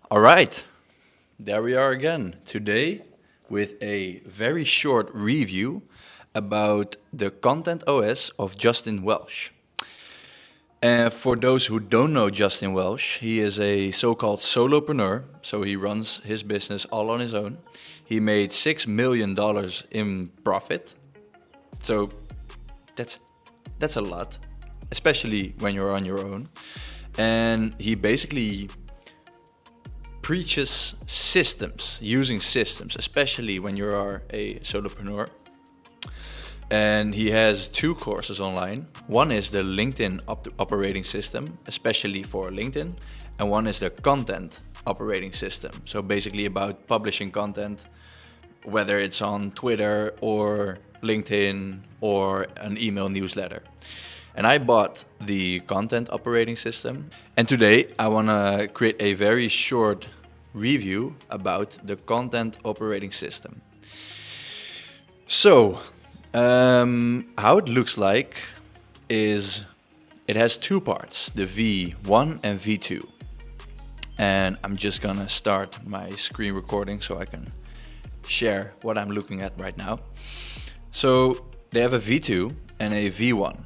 All right, there we are again today with a very short review about the Content OS of Justin Welsh. And for those who don't know Justin Welsh, he is a so-called solopreneur, so he runs his business all on his own. He made $6 million in profit, so that's that's a lot, especially when you're on your own. And he basically preaches systems, using systems, especially when you are a solopreneur. And he has two courses online. One is the LinkedIn operating system, especially for LinkedIn, and one is the content operating system. So basically about publishing content, whether it's on Twitter or LinkedIn or an email newsletter. And I bought the content operating system. And today I want to create a very short review about the content operating system. So, how it looks like is it has two parts, the V1 and V2. And I'm just gonna start my screen recording so I can share what I'm looking at right now. So they have a V2 and a V1.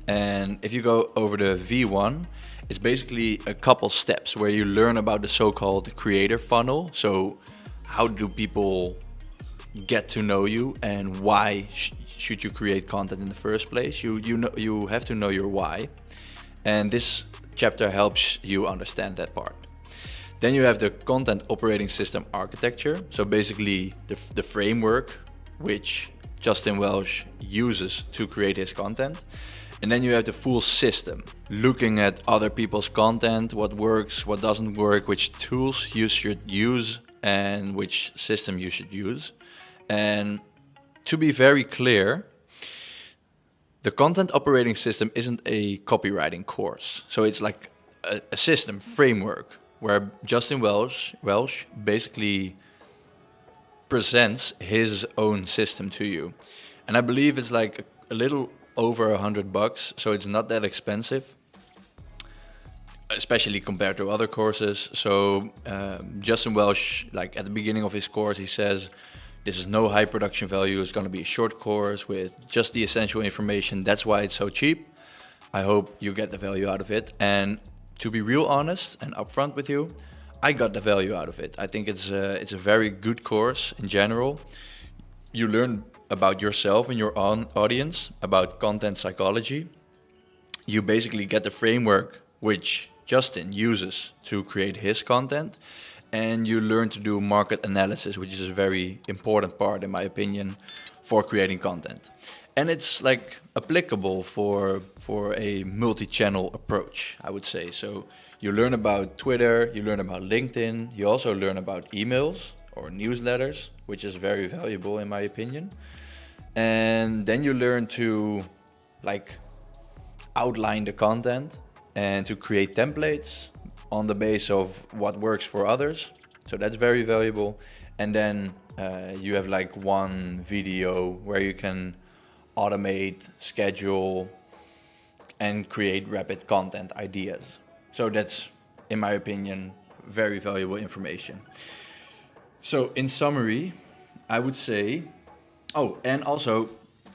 And if you go over the V1, it's basically a couple steps where you learn about the so-called creator funnel. So how do people get to know you and why should you create content in the first place? You have to know your why. And this chapter helps you understand that part. Then you have the content operating system architecture. So basically the framework which Justin Welsh uses to create his content. And then you have the full system, looking at other people's content, what works, what doesn't work, which tools you should use and which system you should use. And to be very clear, the content operating system isn't a copywriting course. So it's like a system framework where Justin Welsh basically presents his own system to you. And I believe it's like a little over $100, so it's not that expensive, especially compared to other courses. So Justin Welsh, like at the beginning of his course, he says, this is no high production value. It's going to be a short course with just the essential information. That's why it's so cheap. I hope you get the value out of it. And to be real honest and upfront with you, I got the value out of it. I think it's a very good course in general. You learn about yourself and your own audience, about content psychology. You basically get the framework which Justin uses to create his content, and you learn to do market analysis, which is a very important part, in my opinion, for creating content. And it's like applicable for a multi-channel approach, I would say. So you learn about Twitter, you learn about LinkedIn, you also learn about emails or newsletters, which is very valuable in my opinion. And then you learn to like outline the content and to create templates on the base of what works for others. So that's very valuable. And then you have like one video where you can automate, schedule, and create rapid content ideas. So that's, in my opinion, very valuable information. So in summary, I would say, oh, and also,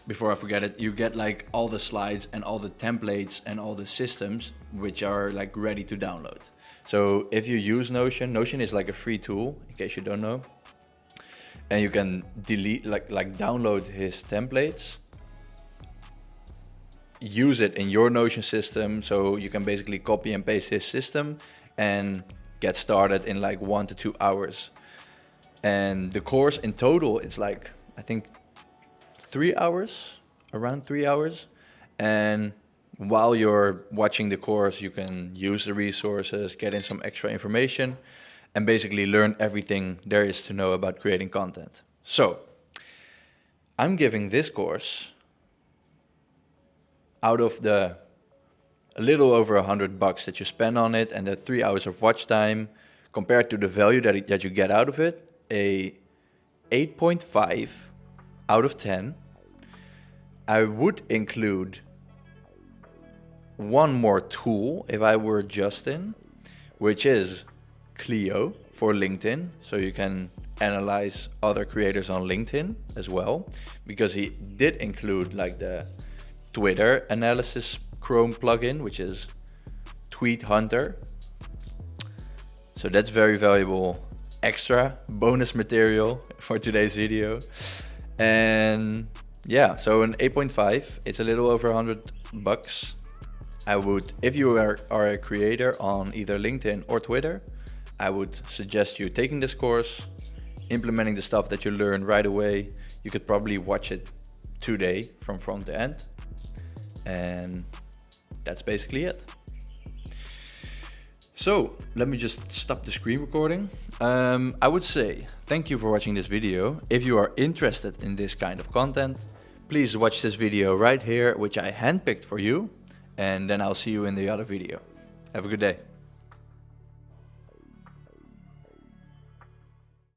before I forget it, you get like all the slides and all the templates and all the systems which are like ready to download. So if you use Notion, Notion is like a free tool, in case you don't know. And you can delete, like download his templates, use it in your Notion system. So you can basically copy and paste his system and get started in like 1 to 2 hours. And the course in total, it's like, I think 3 hours, around 3 hours. And while you're watching the course, you can use the resources, get in some extra information, and basically learn everything there is to know about creating content. So I'm giving this course, out of the a little over $100 that you spend on it and the 3 hours of watch time, compared to the value that you get out of it, a 8.5 out of 10. I would include one more tool if I were Justin, which is Clio for LinkedIn, so you can analyze other creators on LinkedIn as well, because he did include like the Twitter analysis Chrome plugin, which is Tweet Hunter. So that's very valuable extra bonus material for today's video. And yeah, so an 8.5, it's a little over $100. I would, if you are a creator on either LinkedIn or Twitter, I would suggest you taking this course, implementing the stuff that you learn right away. You could probably watch it today from front to end. And that's basically it. So let me just stop the screen recording. I would say thank you for watching this video. If you are interested in this kind of content, please watch this video right here, which I handpicked for you. And then I'll see you in the other video. Have a good day.